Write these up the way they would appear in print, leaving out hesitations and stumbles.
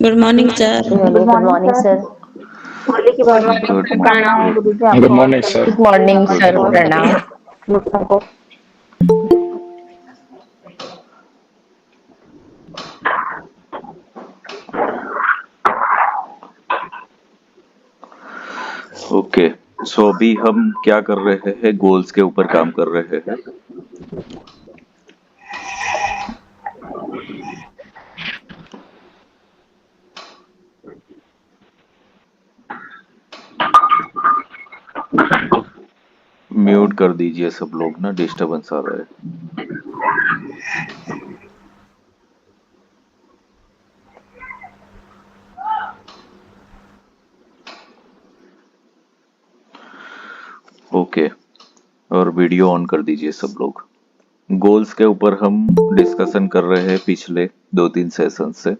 Good morning sir. Hello, good morning sir. Holi की बहुत बहुत गुड शुभकामनाएं गुरु जी गुड आपको और morning sir. Good morning good sir, morning. प्रणाम। दोस्तों को। ओके, सो अभी हम क्या कर रहे हैं, गोल्स के ऊपर काम कर रहे हैं। म्यूट कर दीजिए सब लोग ना, डिस्टरबेंस आ रहा है। ओके, और वीडियो ऑन कर दीजिए सब लोग। गोल्स के ऊपर हम डिस्कशन कर रहे हैं पिछले 2-3 सेशन से,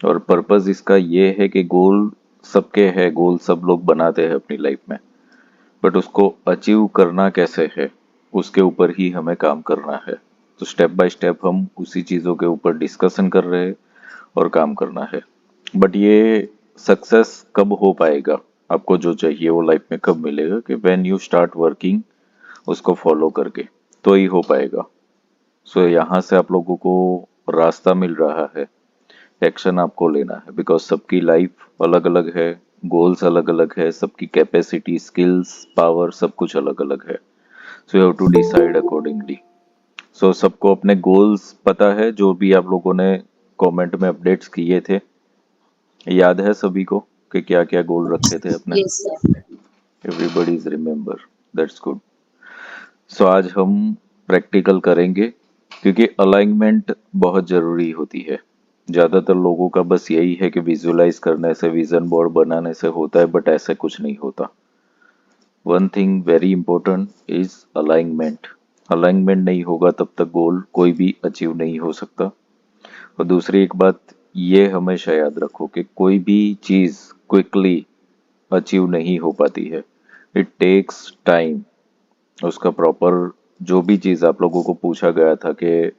और पर्पस इसका ये है कि गोल सबके है, गोल सब लोग बनाते हैं अपनी लाइफ में, बट उसको अचीव करना कैसे है उसके ऊपर ही हमें काम करना है। तो स्टेप बाय स्टेप हम उसी चीज़ों के ऊपर डिस्कशन कर रहे हैं और काम करना है। बट ये सक्सेस कब हो पाएगा, आपको जो चाहिए वो लाइफ में कब मिलेगा, कि व्हेन यू स्टार्ट वर्किंग उसको फॉलो करके, तो ही हो पाएगा। सो यहाँ से आप लोगों को रास्ता मिल रहा है, एक्शन आपको लेना है, बिकॉज सबकी लाइफ अलग अलग है, गोल्स अलग अलग है, सबकी कैपेसिटी, स्किल्स, पावर सब कुछ अलग अलग है। So you have to decide accordingly. So सबको अपने गोल्स पता है, जो भी आप लोगों ने कमेंट में अपडेट्स किए थे, याद है सभी को कि क्या क्या गोल रखे थे अपने? Yes sir. Everybody is remember, that's good. So आज हम प्रैक्टिकल करेंगे, क्योंकि अलाइनमेंट बहुत जरूरी होती है। ज्यादातर लोगों का बस यही है कि विजुअलाइज करने से, विजन बोर्ड बनाने से होता है, बट ऐसे कुछ नहीं होता। One thing very important is alignment. Alignment नहीं होगा तब तक गोल कोई भी अचीव नहीं हो सकता। और दूसरी एक बात ये हमेशा याद रखो कि कोई भी चीज क्विकली अचीव नहीं हो पाती है, इट टेक्स टाइम। उसका प्रॉपर, जो भी चीज आप लोगों को पूछा गया था कि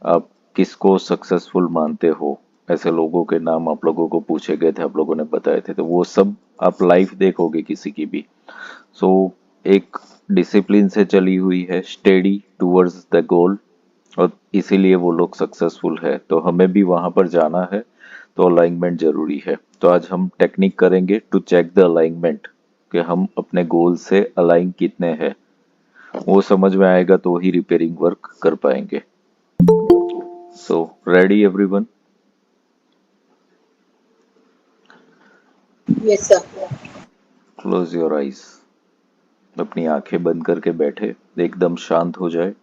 आप किसको सक्सेसफुल मानते हो, ऐसे लोगों के नाम आप लोगों को पूछे गए थे, आप लोगों ने बताए थे, तो वो सब आप लाइफ देखोगे किसी की भी, सो एक डिसिप्लिन से चली हुई है, स्टेडी टूवर्ड्स द गोल, और इसीलिए वो लोग सक्सेसफुल है। तो हमें भी वहां पर जाना है, तो अलाइनमेंट जरूरी है। तो आज हम टेक्निक करेंगे टू चेक द अलाइनमेंट, कि हम अपने गोल से अलाइन कितने हैं। वो समझ में आएगा तो ही रिपेयरिंग वर्क कर पाएंगे। So ready everyone? Yes sir. Close your eyes. अपनी आंखें बंद करके बैठे, एकदम शांत हो जाए,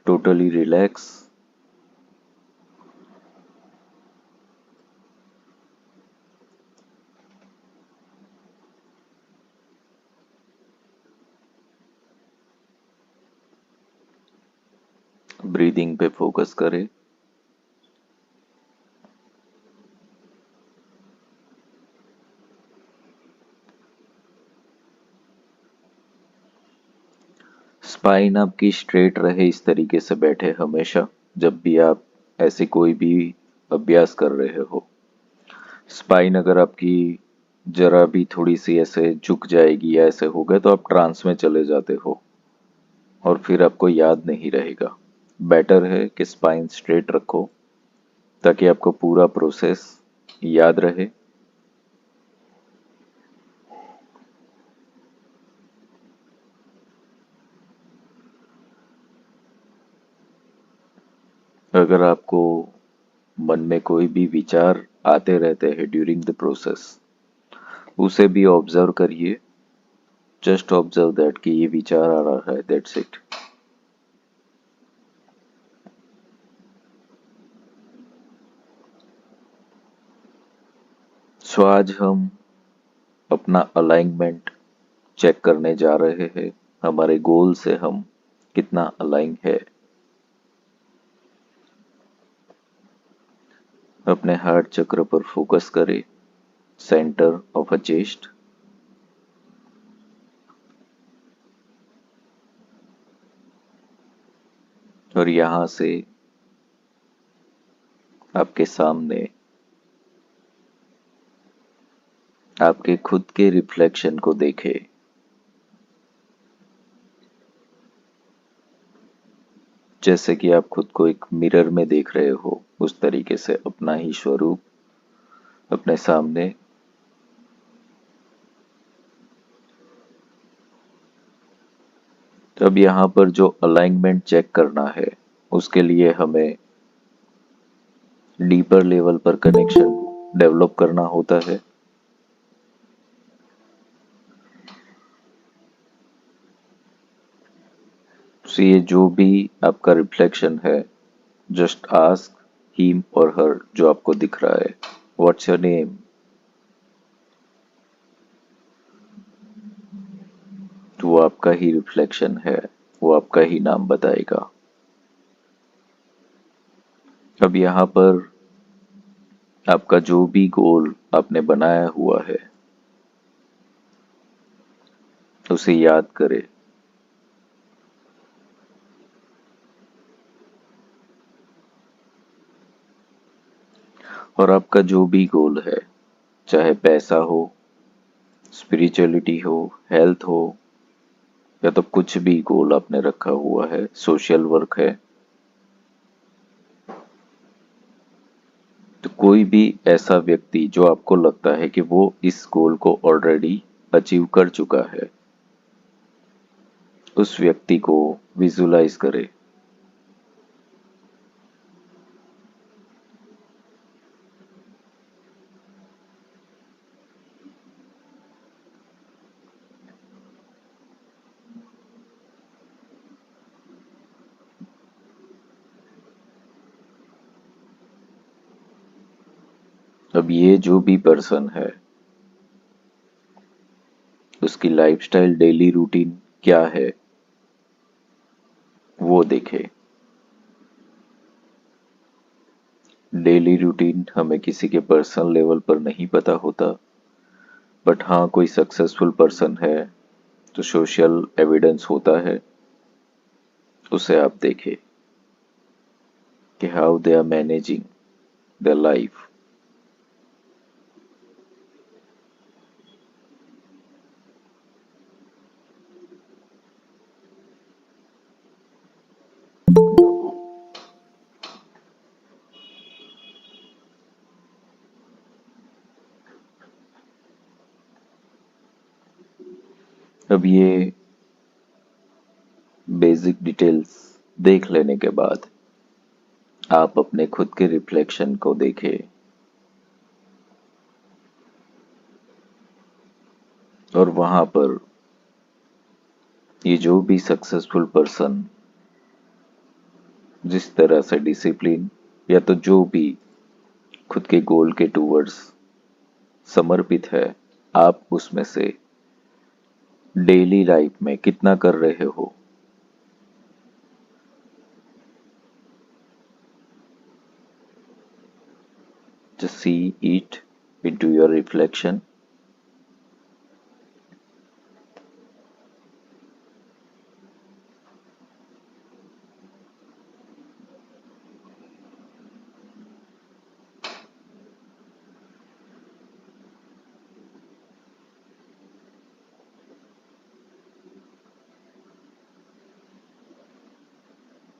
टोटली रिलैक्स। ब्रीदिंग पे फोकस करें। स्पाइन आपकी स्ट्रेट रहे, इस तरीके से बैठे हमेशा, जब भी आप ऐसे कोई भी अभ्यास कर रहे हो। स्पाइन अगर आपकी जरा भी थोड़ी सी ऐसे झुक जाएगी या ऐसे हो गए, तो आप ट्रांस में चले जाते हो और फिर आपको याद नहीं रहेगा। बेटर है कि स्पाइन स्ट्रेट रखो, ताकि आपको पूरा प्रोसेस याद रहे। अगर आपको मन में कोई भी विचार आते रहते हैं ड्यूरिंग द प्रोसेस, उसे भी ऑब्जर्व करिए। जस्ट ऑब्जर्व दैट कि ये विचार आ रहा है, दैट्स इट। सो आज हम अपना अलाइनमेंट चेक करने जा रहे हैं, हमारे गोल से हम कितना अलाइन है। अपने हार्ट चक्र पर फोकस करें, सेंटर ऑफ अ चेस्ट। और यहां से आपके सामने आपके खुद के रिफ्लेक्शन को देखें। जैसे कि आप खुद को एक मिरर में देख रहे हो, उस तरीके से अपना ही स्वरूप अपने सामने। तो अब यहाँ पर जो अलाइनमेंट चेक करना है, उसके लिए हमें डीपर लेवल पर कनेक्शन डेवलप करना होता है। तो ये जो भी आपका रिफ्लेक्शन है, जस्ट आस्क हिम और हर, जो आपको दिख रहा है, व्हाट्स योर नेम। तो वो आपका ही रिफ्लेक्शन है, वो आपका ही नाम बताएगा। अब यहाँ पर आपका जो भी गोल आपने बनाया हुआ है, उसे याद करें। और आपका जो भी गोल है, चाहे पैसा हो, स्पिरिचुअलिटी हो, हेल्थ हो, या तो कुछ भी गोल आपने रखा हुआ है, सोशल वर्क है, तो कोई भी ऐसा व्यक्ति जो आपको लगता है कि वो इस गोल को ऑलरेडी अचीव कर चुका है, उस व्यक्ति को विजुलाइज करें। अब ये जो भी पर्सन है, उसकी लाइफस्टाइल, डेली रूटीन क्या है, वो देखे। डेली रूटीन हमें किसी के पर्सनल लेवल पर नहीं पता होता, बट हाँ, कोई सक्सेसफुल पर्सन है तो सोशल एविडेंस होता है, उसे आप देखें कि how they are managing the life. अब ये बेसिक डिटेल्स देख लेने के बाद आप अपने खुद के रिफ्लेक्शन को देखें, और वहां पर ये जो भी सक्सेसफुल पर्सन जिस तरह से डिसिप्लिन, या तो जो भी खुद के गोल के टूवर्ड्स समर्पित है, आप उसमें से डेली लाइफ में कितना कर रहे हो। Just see it into your reflection.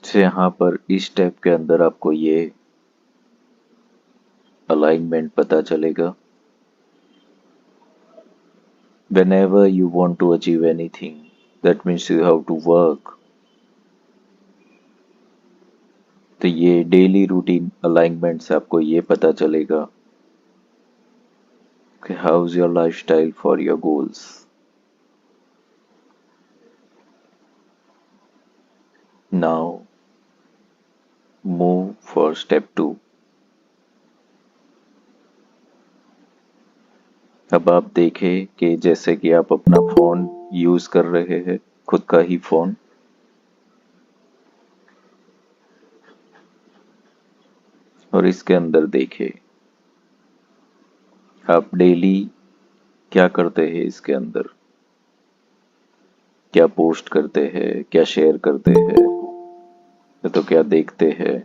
से यहाँ पर इस स्टेप के अंदर आपको ये अलाइनमेंट पता चलेगा। Whenever you want to achieve anything, that means you have to work. तो ये डेली रूटीन अलाइनमेंट से आपको ये पता चलेगा कि how is your lifestyle for your goals. Now move for step 2। अब आप देखें कि जैसे कि आप अपना फोन यूज कर रहे हैं, खुद का ही फोन, और इसके अंदर देखें आप डेली क्या करते हैं। इसके अंदर क्या पोस्ट करते हैं, क्या शेयर करते हैं, या तो क्या देखते हैं।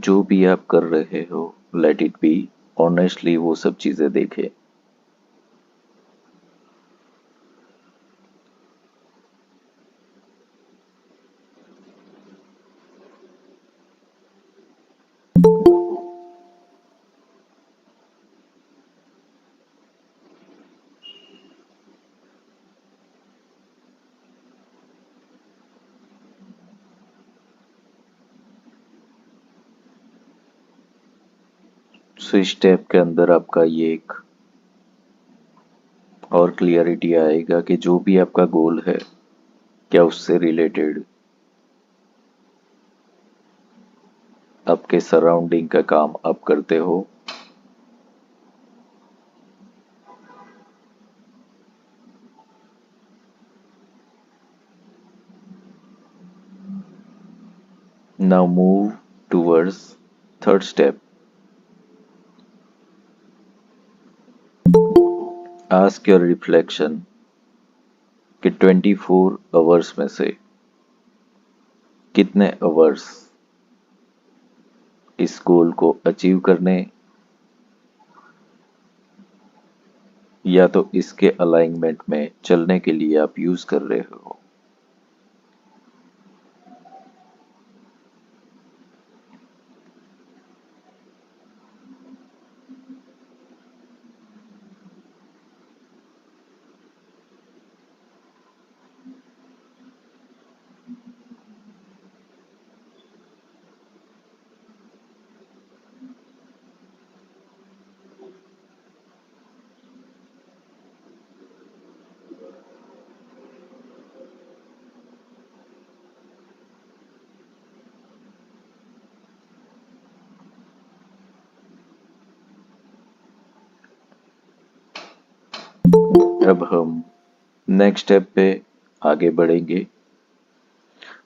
जो भी आप कर रहे हो लेट इट बी ऑनेस्टली वो सब चीजें देखें। सो इस स्टेप के अंदर आपका ये एक और क्लियरिटी आएगा कि जो भी आपका गोल है क्या उससे रिलेटेड आपके सराउंडिंग का काम आप करते हो। Now move towards third step. Ask your reflection कि 24 आवर्स में से कितने आवर्स इस गोल को अचीव करने या तो इसके अलाइनमेंट में चलने के लिए आप यूज कर रहे हो। अब हम नेक्स्ट स्टेप पे आगे बढ़ेंगे।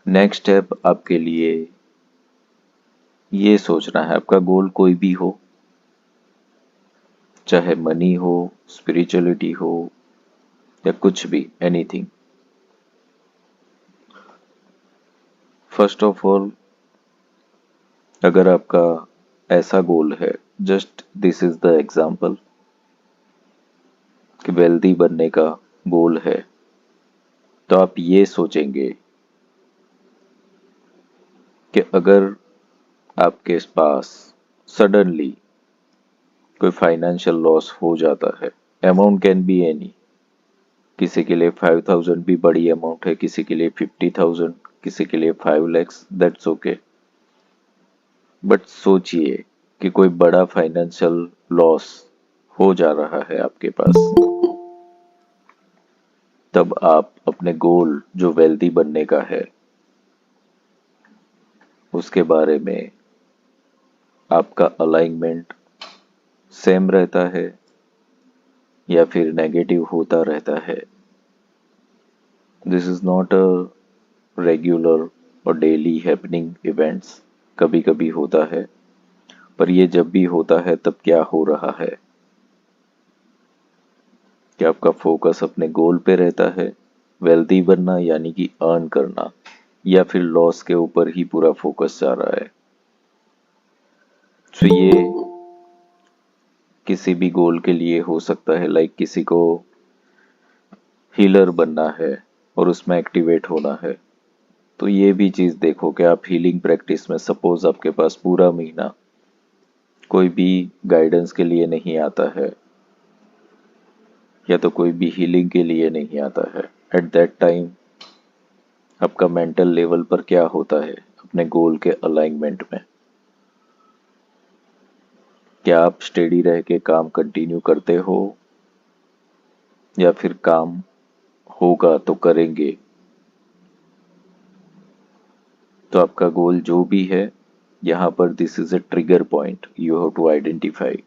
नेक्स्ट स्टेप आपके लिए ये सोचना है आपका गोल कोई भी हो, चाहे मनी हो, स्पिरिचुअलिटी हो या कुछ भी, एनीथिंग। फर्स्ट ऑफ ऑल अगर आपका ऐसा गोल है, just this is the example कि वेल्दी बनने का गोल है, तो आप ये सोचेंगे कि अगर आपके पास सडनली कोई फाइनेंशियल लॉस हो जाता है, अमाउंट कैन बी एनी, किसी के लिए 5,000 भी बड़ी अमाउंट है, किसी के लिए 50,000, किसी के लिए 5 lakhs, दैट्स ओके। बट सोचिए कि कोई बड़ा फाइनेंशियल लॉस हो जा रहा है आपके पास, तब आप अपने गोल जो वेल्दी बनने का है उसके बारे में आपका अलाइनमेंट सेम रहता है या फिर नेगेटिव होता रहता है। This is not a regular और डेली हैपनिंग इवेंट्स, कभी कभी होता है, पर ये जब भी होता है तब क्या हो रहा है कि आपका फोकस अपने गोल पे रहता है, वेल्दी बनना यानी कि अर्न करना, या फिर लॉस के ऊपर ही पूरा फोकस जा रहा है। तो ये किसी भी गोल के लिए हो सकता है, लाइक किसी को हीलर बनना है और उसमें एक्टिवेट होना है, तो ये भी चीज देखो कि आप हीलिंग प्रैक्टिस में सपोज आपके पास पूरा महीना कोई भी गाइडेंस के लिए नहीं आता है या तो कोई भी हीलिंग के लिए नहीं आता है, एट दैट टाइम आपका मेंटल लेवल पर क्या होता है अपने गोल के अलाइनमेंट में। क्या आप स्टेडी रह के काम कंटिन्यू करते हो या फिर काम होगा तो करेंगे। तो आपका गोल जो भी है, यहाँ पर this is a trigger point you have to identify.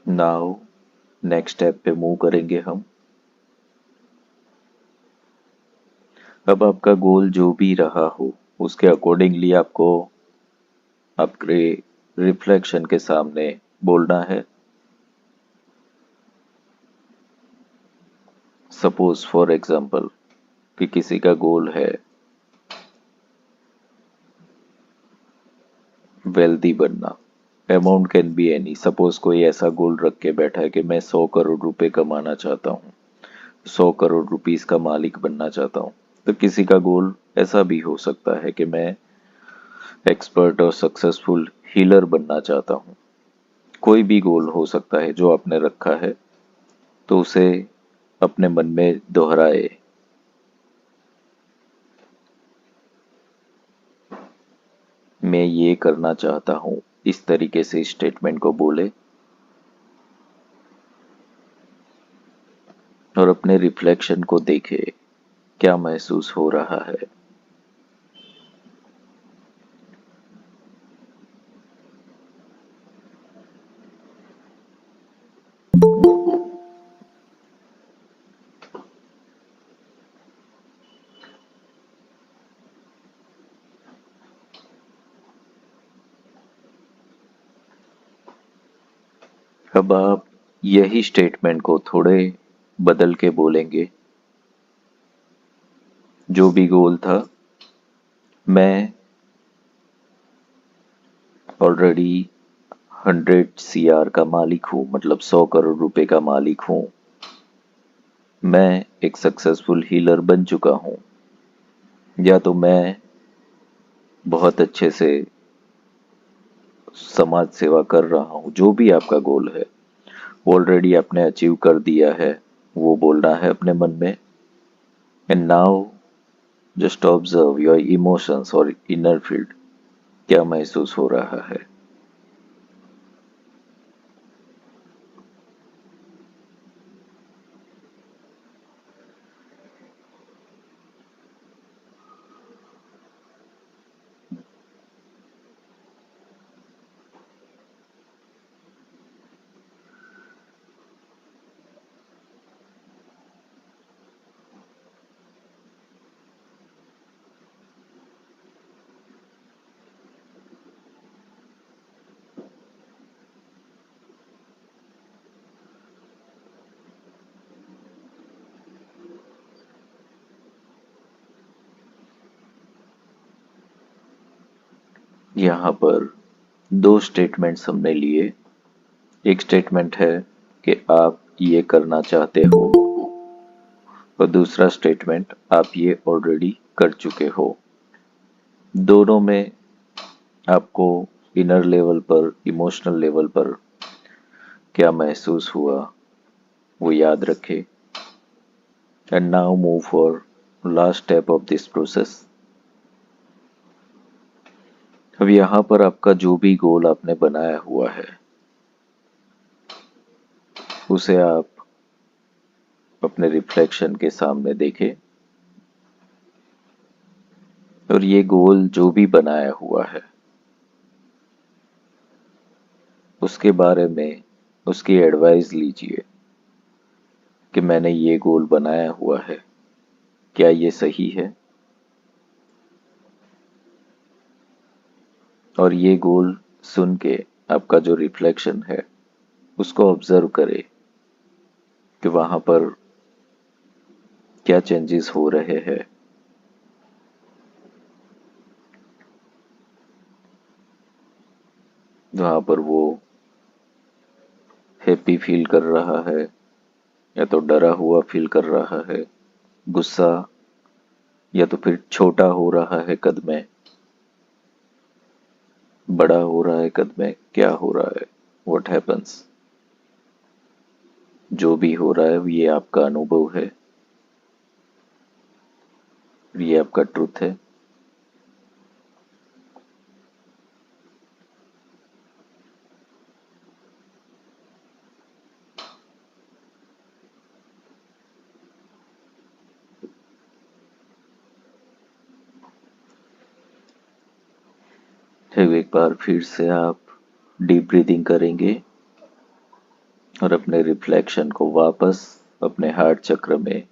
Now next step पे मूव करेंगे हम। अब आपका गोल जो भी रहा हो उसके अकॉर्डिंगली आपको आपके रिफ्लेक्शन के सामने बोलना है। सपोज फॉर एग्जांपल कि किसी का गोल है वेल्दी बनना, amount can be any. Suppose कोई ऐसा गोल रख के बैठा है कि मैं 100 करोड़ रुपए कमाना चाहता हूँ, 100 करोड़ रुपीस का मालिक बनना चाहता हूँ। तो किसी का गोल ऐसा भी हो सकता है कि मैं एक्सपर्ट और सक्सेसफुल हीलर बनना चाहता हूँ। कोई भी गोल हो सकता है जो आपने रखा है, तो उसे अपने मन में दोहराए। मैं ये करना चाहता हूँ, इस तरीके से स्टेटमेंट को बोले और अपने रिफ्लेक्शन को देखे क्या महसूस हो रहा है। अब आप यही स्टेटमेंट को थोड़े बदल के बोलेंगे। जो भी गोल था, मैं ऑलरेडी 100 CR का मालिक हूँ, मतलब 100 करोड़ रुपए का मालिक हूँ। मैं एक सक्सेसफुल हीलर बन चुका हूँ, या तो मैं बहुत अच्छे से समाज सेवा कर रहा हूँ। जो भी आपका गोल है ऑलरेडी आपने अचीव कर दिया है, वो बोलना है अपने मन में। And now just observe your emotions और इनर फील्ड, क्या महसूस हो रहा है। यहाँ पर दो स्टेटमेंट्स हमने लिए। एक स्टेटमेंट है कि आप ये करना चाहते हो, और दूसरा स्टेटमेंट आप ये ऑलरेडी कर चुके हो। दोनों में आपको इनर लेवल पर, इमोशनल लेवल पर क्या महसूस हुआ वो याद रखें। And now move for last step of this process. अब यहाँ पर आपका जो भी गोल आपने बनाया हुआ है उसे आप अपने रिफ्लेक्शन के सामने देखें, और ये गोल जो भी बनाया हुआ है उसके बारे में उसकी एडवाइस लीजिए कि मैंने ये गोल बनाया हुआ है, क्या ये सही है। और ये गोल सुन के आपका जो रिफ्लेक्शन है उसको ऑब्जर्व करें कि वहां पर क्या चेंजेस हो रहे हैं। वहां पर वो हैप्पी फील कर रहा है, या तो डरा हुआ फील कर रहा है, गुस्सा, या तो फिर छोटा हो रहा है कद में, बड़ा हो रहा है कद में, क्या हो रहा है, व्हाट हैपन्स। जो भी हो रहा है ये आपका अनुभव है, ये आपका ट्रुथ है। फिर एक बार फिर से आप डीप ब्रीदिंग करेंगे और अपने रिफ्लेक्शन को वापस अपने हार्ट चक्र में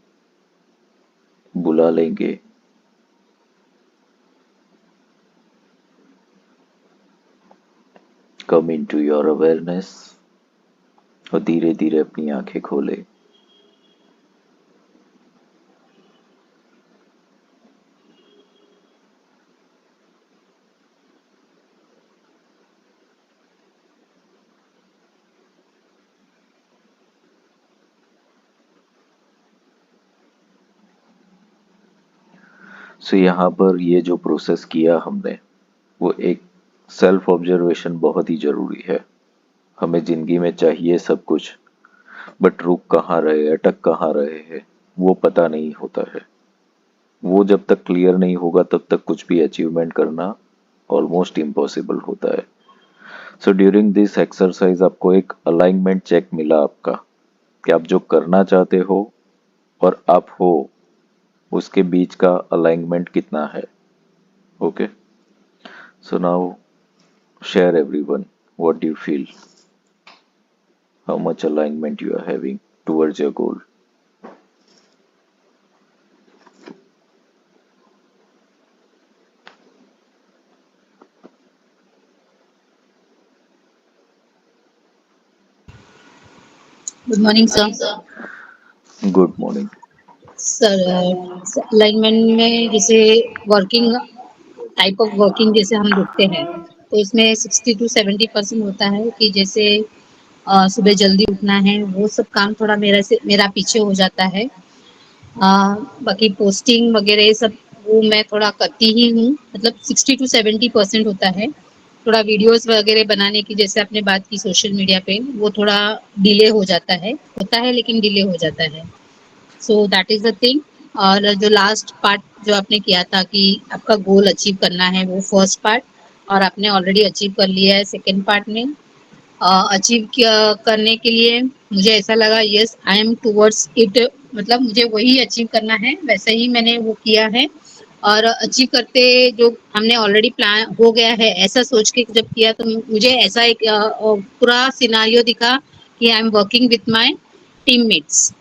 बुला लेंगे। कम इनटू योर अवेयरनेस और धीरे धीरे अपनी आंखें खोले। सो यहाँ पर ये जो प्रोसेस किया हमने, वो एक सेल्फ ऑब्जर्वेशन बहुत ही जरूरी है। हमें जिंदगी में चाहिए सब कुछ, बट रुक कहाँ रहे, अटक कहाँ रहे हैं, वो पता नहीं होता है। वो जब तक क्लियर नहीं होगा तब तक कुछ भी अचीवमेंट करना ऑलमोस्ट इम्पॉसिबल होता है। सो ड्यूरिंग दिस एक्सरसाइज आपको एक अलाइनमेंट चेक मिला आपका, कि आप जो करना चाहते हो और आप हो उसके बीच का अलाइनमेंट कितना है। Okay, so now share everyone what you feel, how much alignment you are having towards your goal. Good morning sir. Good morning. Sir alignment में जैसे वर्किंग टाइप ऑफ वर्किंग जैसे हम देखते हैं तो इसमें 60 to 70% होता है कि जैसे सुबह जल्दी उठना है, वो सब काम थोड़ा मेरा पीछे हो जाता है। बाकी पोस्टिंग वगैरह ये सब वो मैं थोड़ा करती ही हूँ, मतलब 60 to 70% होता है। थोड़ा वीडियोस वगैरह बनाने की जैसे आपने बात की सोशल मीडिया पे, वो थोड़ा डिले हो जाता है, होता है लेकिन डिले हो जाता है। So that is the thing. और जो लास्ट पार्ट जो आपने किया था कि आपका गोल अचीव करना है, वो फर्स्ट पार्ट, और आपने ऑलरेडी अचीव कर लिया है सेकेंड पार्ट में। अचीव करने के लिए मुझे ऐसा लगा yes I am towards it, मतलब मुझे वही अचीव करना है, वैसे ही मैंने वो किया है। और अचीव करते जो हमने ऑलरेडी प्लान हो गया है ऐसा सोच के जब किया तो मुझे ऐसा एक पूरा सिनारियो दिखा कि I am working with my teammates,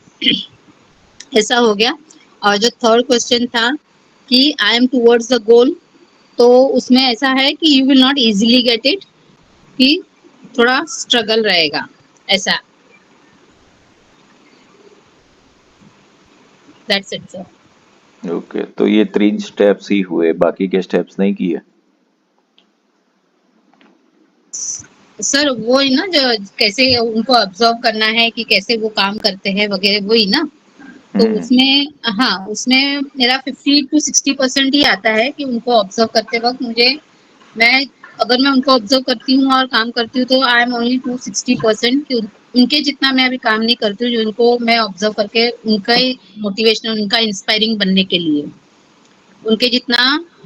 ऐसा हो गया। और जो थर्ड क्वेश्चन था कि I am towards the goal, तो उसमें ऐसा है कि you will not easily get it, कि थोड़ा स्ट्रगल रहेगा ऐसा। That's it sir. ओके, तो ये 3 स्टेप्स ही हुए, बाकी के स्टेप्स नहीं किए? सर वो ही ना जो कैसे उनको ऑब्जर्व करना है कि कैसे वो काम करते हैं वगैरह, वही ना। तो हम्म। उसमें हाँ, उसमें मेरा 50 to 60% ही आता है कि उनको ऑब्जर्व करते वक्त मुझे, मैं अगर मैं उनको ऑब्जर्व करती हूँ और काम करती हूँ तो आई एम ओनली टू 60% कि उनके जितना मैं अभी काम नहीं करती हूँ, जो उनको मैं ऑब्जर्व करके उनका ही मोटिवेशनल, उनका इंस्पायरिंग बनने के लिए, उनके जितना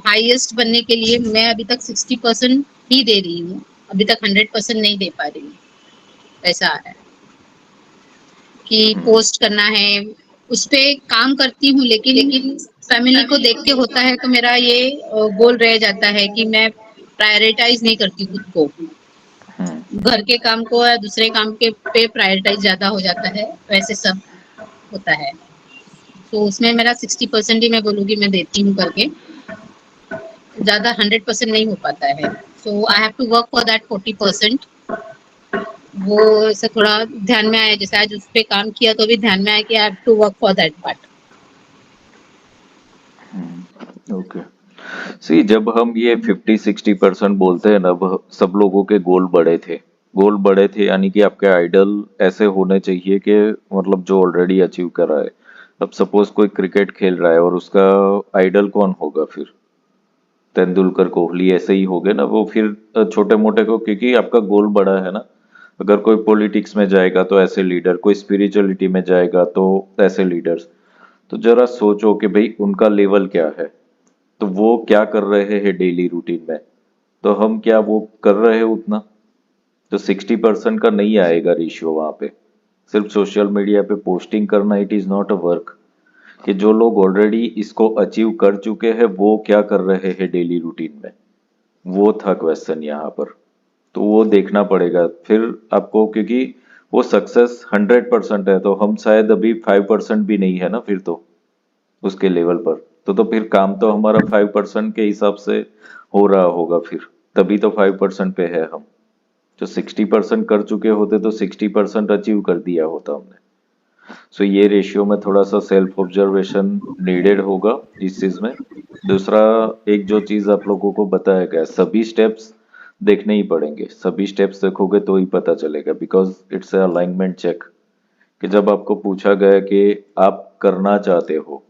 हाईएस्ट बनने के लिए मैं अभी तक 60% ही दे रही हूँ, अभी तक 100% नहीं दे पा रही हूँ। ऐसा है कि पोस्ट करना है, उस पे काम करती हूँ, लेकिन फैमिली को देख के होता है तो मेरा ये गोल रह जाता है कि मैं प्रायोरिटाइज नहीं करती खुद को, घर के काम को या दूसरे काम के पे प्रायोरिटाइज ज्यादा हो जाता है, वैसे सब होता है। तो उसमें मेरा 60% ही मैं बोलूँगी मैं देती हूँ करके, ज्यादा 100% नहीं हो पाता है। So I have to work for that 40%। वो ऐसा थोड़ा ध्यान में आया, जैसे आज उस पे काम किया तो भी ध्यान में आया कि I have to work for that part. Okay, see जब हम ये 50-60% बोलते हैं ना, सब लोगों के गोल बड़े थे। गोल बड़े थे यानी कि आपके आइडल ऐसे होने चाहिए कि मतलब जो ऑलरेडी अचीव कर रहा है। अब सपोज कोई क्रिकेट खेल रहा है और उसका आइडल कौन होगा फिर? तेंदुलकर, कोहली ऐसे ही हो गए ना वो फिर। छोटे मोटे को, क्योंकि आपका गोल बड़ा है ना। अगर कोई पॉलिटिक्स में जाएगा तो ऐसे लीडर, कोई स्पिरिचुअलिटी में जाएगा तो ऐसे लीडर्स। तो जरा सोचो कि भाई उनका लेवल क्या है, तो वो क्या कर रहे हैं डेली रूटीन में, तो हम क्या वो कर रहे हैं उतना? तो 60% का नहीं आएगा रेशियो वहां पे। सिर्फ सोशल मीडिया पे पोस्टिंग करना it is not a work. कि जो लोग ऑलरेडी इसको अचीव कर चुके हैं वो क्या कर रहे हैं डेली रूटीन में, वो था क्वेश्चन यहाँ पर। तो वो देखना पड़ेगा फिर आपको, क्योंकि वो सक्सेस 100% है, तो हम शायद अभी 5% भी नहीं है ना फिर तो उसके लेवल पर। तो फिर काम तो हमारा 5% के हिसाब से हो रहा होगा फिर, तभी तो 5% पे है हम। तो 60% कर चुके होते तो 60% अचीव कर दिया होता हमने। सो ये रेशियो में थोड़ा सा सेल्फ ऑब्जर्वेशन नीडेड होगा इस चीज में। दूसरा, एक जो चीज आप लोगों को बताया गया, सभी स्टेप्स देखने ही पड़ेंगे, सभी स्टेप्स देखोगे तो ही पता चलेगा, because it's a alignment check. कि जब आपको पूछा गया कि आप करना चाहते हो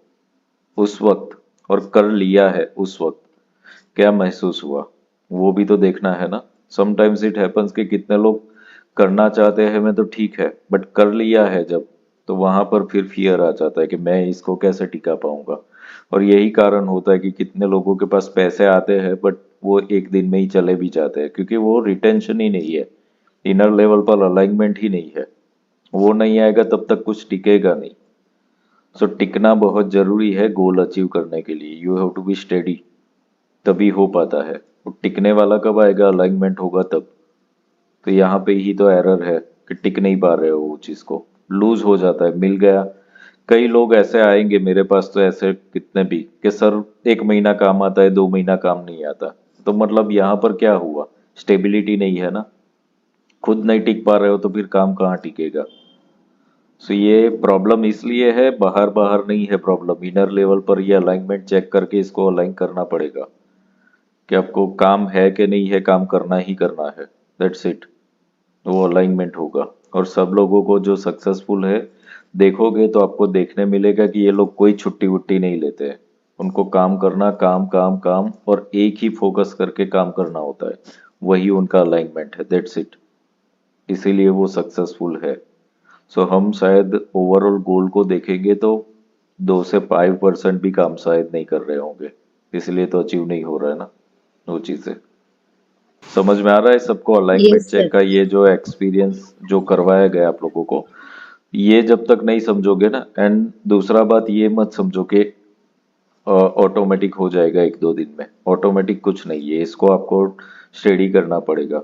उस वक्त और कर लिया है उस वक्त, क्या महसूस हुआ, वो भी तो देखना है ना। समटाइम्स इट हैपन्स कि कितने लोग करना चाहते हैं मैं तो ठीक है, बट कर लिया है जब, तो वहां पर फिर फियर आ जाता है कि मैं इसको कैसे टिका पाऊंगा। और यही कारण होता है कि कितने लोगों के पास पैसे आते हैं बट वो एक दिन में ही चले भी जाते हैं, क्योंकि वो रिटेंशन ही नहीं है, इनर लेवल पर अलाइनमेंट ही नहीं है। वो नहीं आएगा तब तक कुछ टिकेगा नहीं। सो टिकना बहुत जरूरी है गोल अचीव करने के लिए। You have to be steady, तभी हो पाता है। वो टिकने वाला कब आएगा, अलाइनमेंट होगा तब। तो यहाँ पे ही तो एरर है कि टिक नहीं पा रहे हो, वो चीज को लूज हो जाता है, मिल गया। कई लोग ऐसे आएंगे मेरे पास, तो ऐसे कितने भी कि सर 1 महीना काम आता है, 2 महीना काम नहीं आता। तो मतलब यहाँ पर क्या हुआ, स्टेबिलिटी नहीं है ना। खुद नहीं टिक पा रहे हो तो फिर काम कहाँ टिकेगा। सो ये प्रॉब्लम इसलिए है, बाहर बाहर नहीं है प्रॉब्लम, इनर लेवल पर ये अलाइनमेंट चेक करके इसको अलाइन करना पड़ेगा कि आपको काम है कि नहीं है, काम करना ही करना है, दैट्स इट। वो अलाइनमेंट होगा। और सब लोगों को जो सक्सेसफुल है देखोगे तो आपको देखने मिलेगा कि ये लोग कोई छुट्टी वुट्टी नहीं लेते हैं। उनको काम करना, काम काम काम, और एक ही फोकस करके काम करना होता है, वही उनका अलाइनमेंट है, दैट्स इट। इसीलिए वो सक्सेसफुल है। सो हम शायद ओवरऑल गोल को देखेंगे तो 2 से 5% भी काम शायद नहीं कर रहे होंगे, इसलिए तो अचीव नहीं हो रहा है ना वो चीजें। समझ में आ रहा है सबको अलाइनमेंट यस चेक सर। का ये जो एक्सपीरियंस जो करवाया गया आप लोगों को, ये जब तक नहीं समझोगे ना, एंड दूसरा बात ये मत समझो कि ऑटोमेटिक हो जाएगा 1-2 दिन में, ऑटोमेटिक कुछ नहीं है, इसको आपको स्टडी करना पड़ेगा।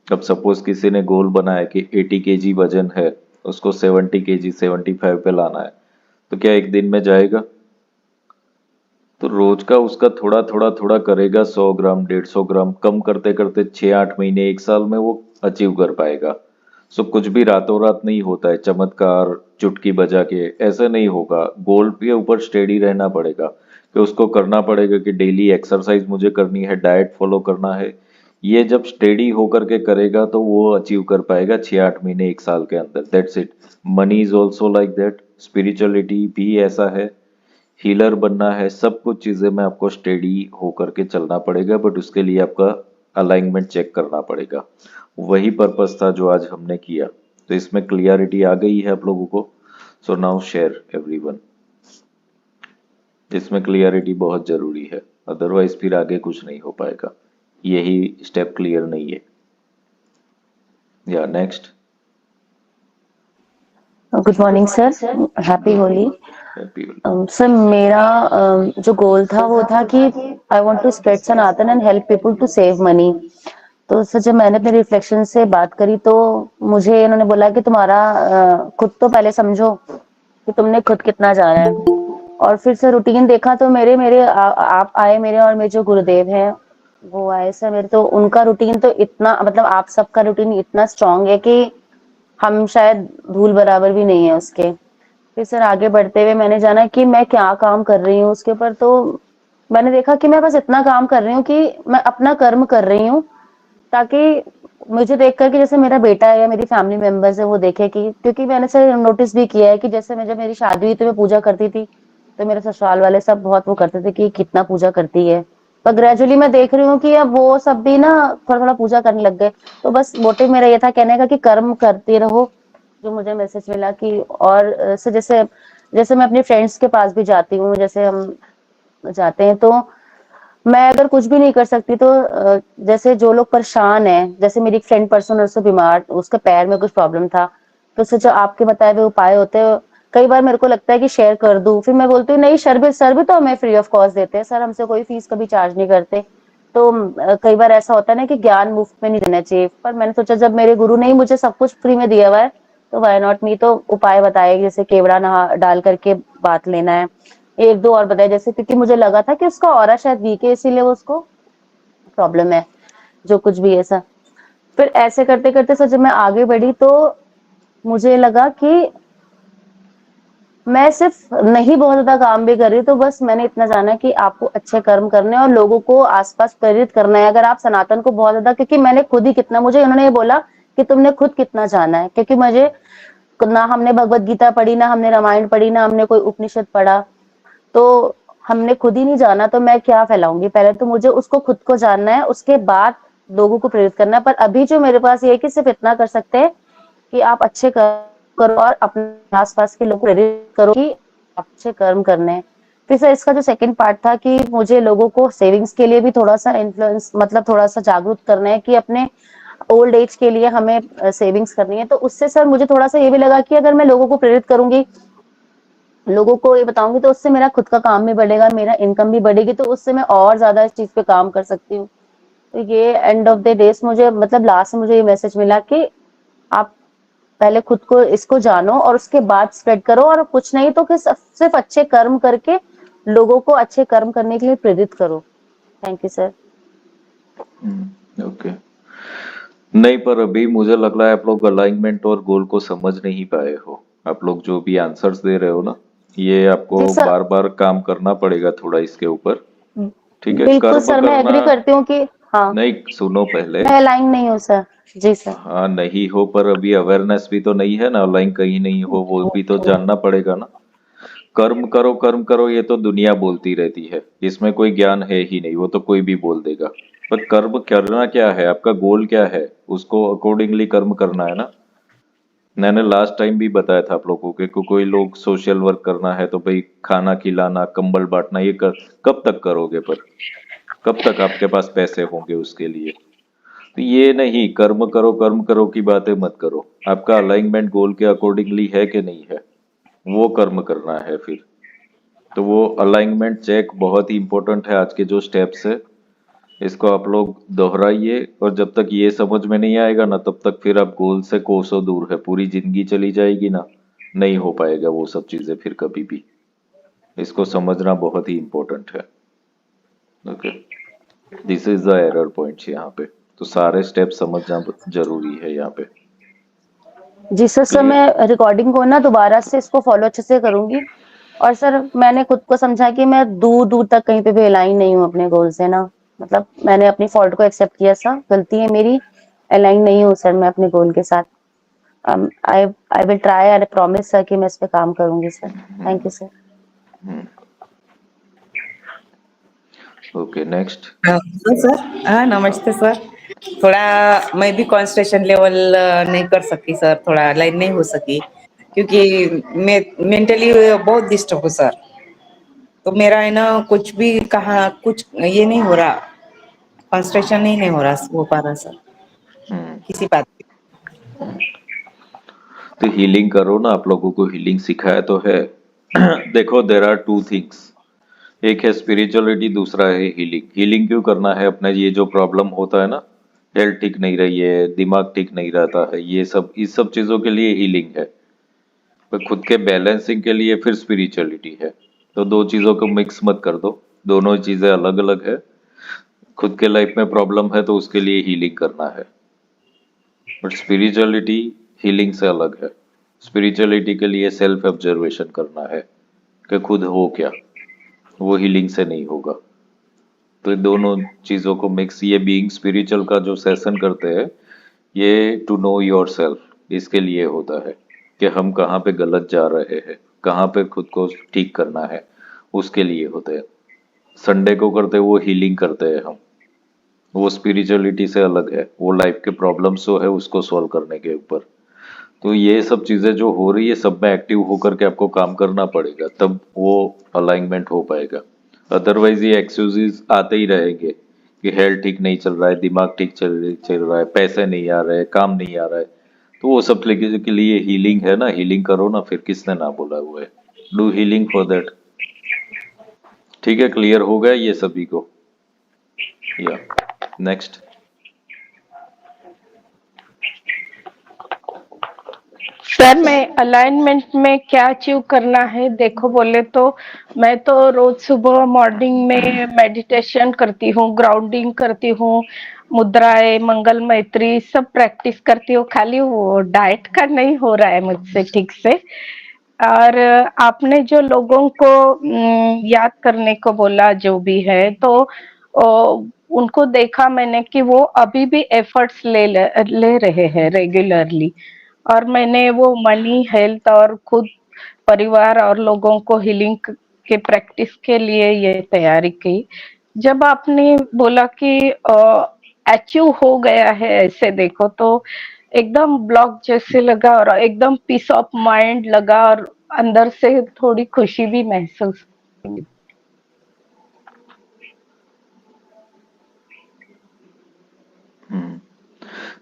अब सपोज किसी ने गोल बनाया कि 80 kg वजन है, उसको 70 kg 75 पे लाना है, तो क्या एक दिन में जाएगा। तो रोज का उसका थोड़ा थोड़ा थोड़ा करेगा, 100 ग्राम 150 ग्राम कम करते करते 6-8 महीने 1 साल में वो अचीव कर पाएगा। सो कुछ भी रातों रात नहीं होता है, चमत्कार चुटकी बजा के ऐसे नहीं होगा। गोल के ऊपर स्टेडी रहना पड़ेगा, कि उसको करना पड़ेगा कि डेली एक्सरसाइज मुझे करनी है, डाइट फॉलो करना है। ये जब स्टेडी होकर के करेगा तो वो अचीव कर पाएगा 6-8 महीने 1 साल के अंदर, that's it. Money is also like that, spirituality भी ऐसा है, हीलर बनना है, सब कुछ चीजें में आपको स्टेडी होकर के चलना पड़ेगा, बट उसके लिए आपका अलाइनमेंट चेक करना पड़ेगा। वही पर्पस था जो आज हमने किया। तो इसमें क्लियरिटी आ गई है आप लोगों को। सो नाउ शेयर एवरीवन, इसमें क्लियरिटी बहुत जरूरी है, अदरवाइज फिर आगे कुछ नहीं हो पाएगा, यही स्टेप क्लियर नहीं है। या next. Good morning sir, happy Holi. Happy. Sir मेरा जो गोल था वो था कि I want to spread Sanatan and help people to save money. तो सर जब मैंने अपने रिफ्लेक्शन से बात करी तो मुझे इन्होंने बोला कि तुम्हारा खुद तो पहले समझो कि तुमने खुद कितना जाना है। और फिर सर रूटीन देखा तो मेरे मेरे आप आए मेरे, और मेरे जो गुरुदेव हैं वो आए सर मेरे, तो उनका रूटीन तो इतना, मतलब आप सबका रूटीन इतना स्ट्रांग है कि हम शायद धूल बराबर भी नहीं है उसके। फिर सर आगे बढ़ते हुए मैंने जाना कि मैं क्या काम कर रही हूँ उसके ऊपर, तो मैंने देखा कि मैं बस इतना काम कर रही हूँ कि मैं अपना कर्म कर रही हूँ, ताकि मुझे देखकर कि जैसे मेरा बेटा है या मेरी फैमिली मेंबर्स है वो देखे कि, क्योंकि मैंने सर नोटिस भी किया है कि जैसे मैं, जब मेरी शादी हुई तो मैं पूजा करती थी, तो मेरे ससुराल वाले सब बहुत वो करते थे कि कितना पूजा करती है। पर ग्रेजुअली मैं देख रही हूँ कि अब वो सब भी ना थोड़ा थोड़ा पूजा करने लग गए। तो बस मोटिव मेरा ये था कहने का कि कर्म करते रहो, जो मुझे मैसेज मिला कि। और सर जैसे जैसे मैं अपने फ्रेंड्स के पास भी जाती हूँ, जैसे हम जाते हैं तो मैं अगर कुछ भी नहीं कर सकती तो जैसे जो लोग परेशान हैं, जैसे मेरी एक फ्रेंड परसों नरसों बीमार, उसके पैर में कुछ प्रॉब्लम था, तो सर जो आपके बताए हुए उपाय होते हैं, कई बार मेरे को लगता है कि शेयर कर दूं, फिर मैं बोलती हूँ नहीं, सर भी तो हमें फ्री ऑफ कॉस्ट देते हैं, सर हमसे कोई फीस कभी चार्ज नहीं करते। तो कई बार ऐसा होता है ना कि ज्ञान मुफ्त में नहीं देना चाहिए, पर मैंने सोचा जब मेरे गुरु ने ही मुझे सब कुछ फ्री में दिया हुआ है तो व्हाई नॉट मी। तो उपाय बताए जैसे केवड़ा नहा डाल करके बात लेना है, एक दो और बताए जैसे, क्योंकि मुझे लगा था कि उसका ऑरा शायद वीक है इसीलिए वो उसको प्रॉब्लम है, जो कुछ भी ऐसा। फिर ऐसे करते करते सर जब मैं आगे बढ़ी तो मुझे लगा कि मैं सिर्फ नहीं बहुत ज्यादा काम भी कर रही, तो बस मैंने इतना जाना कि आपको अच्छे कर्म करने हैं और लोगों को आसपास प्रेरित करना है। अगर आप सनातन को बहुत ज्यादा, क्योंकि मैंने खुद ही कितना, मुझे उन्होंने ये बोला कि तुमने खुद कितना जाना है, क्योंकि मुझे ना हमने भगवत गीता पढ़ी, ना हमने रामायण पढ़ी, ना हमने कोई उपनिषद पढ़ा, तो हमने खुद ही नहीं जाना तो मैं क्या फैलाऊंगी। पहले तो मुझे उसको खुद को जानना है, उसके बाद लोगों को प्रेरित करना है। पर अभी जो मेरे पास ये है कि सिर्फ इतना कर सकते हैं कि आप अच्छे करो और अपने आसपास के लोग प्रेरित करो कि अच्छे कर्म करने हैं। फिर सर इसका जो सेकंड पार्ट था कि मुझे लोगों को सेविंग्स के लिए भी थोड़ा सा इन्फ्लुएंस, मतलब थोड़ा सा जागरूक करना है कि अपने ओल्ड एज के लिए हमें सेविंग्स करनी है। तो उससे सर मुझे थोड़ा सा ये भी लगा कि अगर मैं लोगों को प्रेरित करूंगी, लोगों को ये बताऊंगी, तो उससे मेरा खुद का काम भी बढ़ेगा, मेरा इनकम भी बढ़ेगी, तो उससे मैं और ज्यादा इस चीज पे काम कर सकती हूँ। तो ये एंड ऑफ द डेज मुझे, मतलब लास्ट में मुझे ये मैसेज मिला कि आप पहले खुद को इसको जानो और उसके बाद स्प्रेड करो, और कुछ नहीं तो कि सिर्फ अच्छे कर्म करके लोगों को अच्छे कर्म करने के लिए प्रेरित करो। Thank you sir. ओके। नहीं, पर अभी मुझे लग रहा है आप लोग अलाइनमेंट और गोल को समझ नहीं पाए हो। आप लोग जो भी आंसर्स दे रहे हो ना, ये आपको जी सर। बार बार काम करना पड़ेगा थोड़ा इसके ऊपर। ठीक है, बिल्कुल कर्म सर, मैं करना। एग्री करती हूँ कि हाँ, नहीं, सुनो पहले। मैं अलाइन नहीं हूँ सर। जी सर। हाँ, नहीं हो, पर अभी अवेयरनेस भी तो नहीं है ना, अलाइन कहीं नहीं हो, वो भी तो जानना पड़ेगा ना। कर्म करो ये तो दुनिया बोलती रहती है, इसमें कोई ज्ञान है ही नहीं, वो तो कोई भी बोल देगा। पर कर्म करना क्या है, आपका गोल क्या है, उसको अकॉर्डिंगली कर्म करना है ना। मैंने लास्ट टाइम भी बताया था आप लोगों को कि कोई लोग सोशल वर्क करना है तो भाई खाना खिलाना, कंबल बांटना, ये कब तक करोगे, पर कब तक आपके पास पैसे होंगे उसके लिए। तो ये नहीं, कर्म करो की बातें मत करो। आपका अलाइनमेंट गोल के अकॉर्डिंगली है कि नहीं है, वो कर्म करना है फिर। तो वो अलाइनमेंट चेक बहुत ही इंपॉर्टेंट है। आज के जो स्टेप्स है, इसको आप लोग दोहराइए, और जब तक ये समझ में नहीं आएगा ना, तब तक फिर आप गोल से कोसों दूर है, पूरी जिंदगी चली जाएगी ना, नहीं हो पाएगा वो सब चीजें फिर कभी भी। इसको समझना बहुत ही इंपॉर्टेंट है। Okay, this is the error point यहाँ पे। तो सारे स्टेप समझना जरूरी है यहाँ पे। जी सर क्लियर। मैं रिकॉर्डिंग को ना दोबारा से इसको फॉलो अच्छे से करूंगी। और सर मैंने खुद को समझा कि मैं दूर दूर तक कहीं पे भी अलाइन नहीं हूँ अपने गोल से ना, मतलब मैंने अपनी फॉल्ट को एक्सेप्ट किया, सर गलती है मेरी, अलाइन नहीं हूँ सर मैं अपने गोल के साथ। I I will try, I promise sir कि मैं इस पे काम करूंगी sir. Thank you sir. Okay, next. हाँ सर। हाँ नमस्ते सर। थोड़ा मैं भी कॉन्सेंट्रेशन लेवल नहीं कर सकी सर, थोड़ा लाइन नहीं हो सकी क्योंकि मैं मेंटली बहुत डिस्टर्ब हूँ सर। तो मेरा है ना कुछ भी कहा कुछ ये नहीं हो रहा, कॉन्सेंट्रेशन नहीं हो रहा हो पा रहा सर किसी बात पे। तो हीलिंग करो ना, आप लोगों को हीलिंग सिखाया तो है। देखो, देर आर टू थिंग्स। एक है स्पिरिचुअलिटी, दूसरा है हीलिंग। हीलिंग क्यों करना है, अपना ये जो प्रॉब्लम होता है ना, हेल्थ ठीक नहीं रही है, दिमाग ठीक नहीं रहता है, ये सब, इस सब चीजों के लिए हीलिंग है। पर खुद के बैलेंसिंग के लिए फिर स्पिरिचुअलिटी है। तो दो चीजों को मिक्स मत कर दो, दोनों चीजें अलग अलग है। खुद के लाइफ में प्रॉब्लम है तो उसके लिए हीलिंग करना है, बट स्पिरिचुअलिटी हीलिंग से अलग है। स्पिरिचुअलिटी के लिए सेल्फ ऑब्जर्वेशन करना है कि खुद हो क्या, वो हीलिंग से नहीं होगा। तो ये दोनों चीजों को मिक्स, ये बीइंग स्पिरिचुअल का जो सेशन करते हैं, ये टू नो योर सेल्फ, इसके लिए होता है कि हम कहाँ पे गलत जा रहे हैं, कहाँ पे खुद को ठीक करना है, उसके लिए होते हैं। संडे को करते हैं वो हीलिंग करते हैं हम, वो स्पिरिचुअलिटी से अलग है, वो लाइफ के प्रॉब्लम्स जो है उसको सॉल्व करने के ऊपर। तो ये सब चीजें जो हो रही है, सब में एक्टिव होकर के आपको काम करना पड़ेगा, तब वो अलाइनमेंट हो पाएगा। अदरवाइज ये एक्सक्यूजेस आते ही रहेंगे कि हेल्थ ठीक नहीं चल रहा है, दिमाग ठीक चल रहा है, पैसे नहीं आ रहे, काम नहीं आ रहा है। तो वो सब के लिए हीलिंग है ना, हीलिंग करो ना, फिर किसने ना बोला हुआ है। Do healing for that. ठीक है, क्लियर हो गया ये सभी को। या नेक्स्ट। सर मैं अलाइनमेंट में क्या अचीव करना है, देखो बोले तो मैं तो रोज सुबह मॉर्निंग में मेडिटेशन करती हूँ, ग्राउंडिंग करती हूँ, मुद्राएं, मंगल मैत्री सब प्रैक्टिस करती हूँ। खाली वो डाइट का नहीं हो रहा है मुझसे ठीक से। और आपने जो लोगों को याद करने को बोला जो भी है, तो उनको देखा मैंने कि वो अभी भी एफर्ट्स ले रहे हैं रेगुलरली। और मैंने वो मनी, हेल्थ और खुद परिवार और लोगों को हीलिंग के प्रैक्टिस के लिए ये तैयारी की। जब आपने बोला कि अचीव हो गया है ऐसे देखो, तो एकदम ब्लॉक जैसे लगा और एकदम पीस ऑफ माइंड लगा और अंदर से थोड़ी खुशी भी महसूस हुई।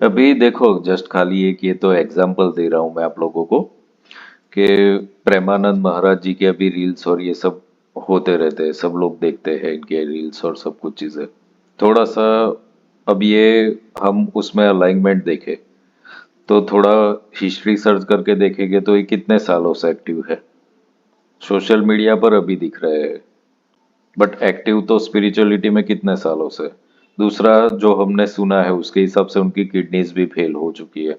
अभी देखो जस्ट खाली एक ये तो एग्जांपल दे रहा हूं मैं आप लोगों को कि प्रेमानंद महाराज जी के अभी रील्स और ये सब होते रहते हैं, सब लोग देखते हैं इनके रील्स और सब कुछ चीजें। थोड़ा सा अब ये हम उसमें अलाइनमेंट देखें तो थोड़ा हिस्ट्री सर्च करके देखेंगे तो ये कितने सालों से एक्टिव है। सोशल मीडिया पर अभी दिख रहे हैं बट एक्टिव तो स्पिरिचुअलिटी में कितने सालों से। दूसरा जो हमने सुना है उसके हिसाब से उनकी किडनीज भी फेल हो चुकी है।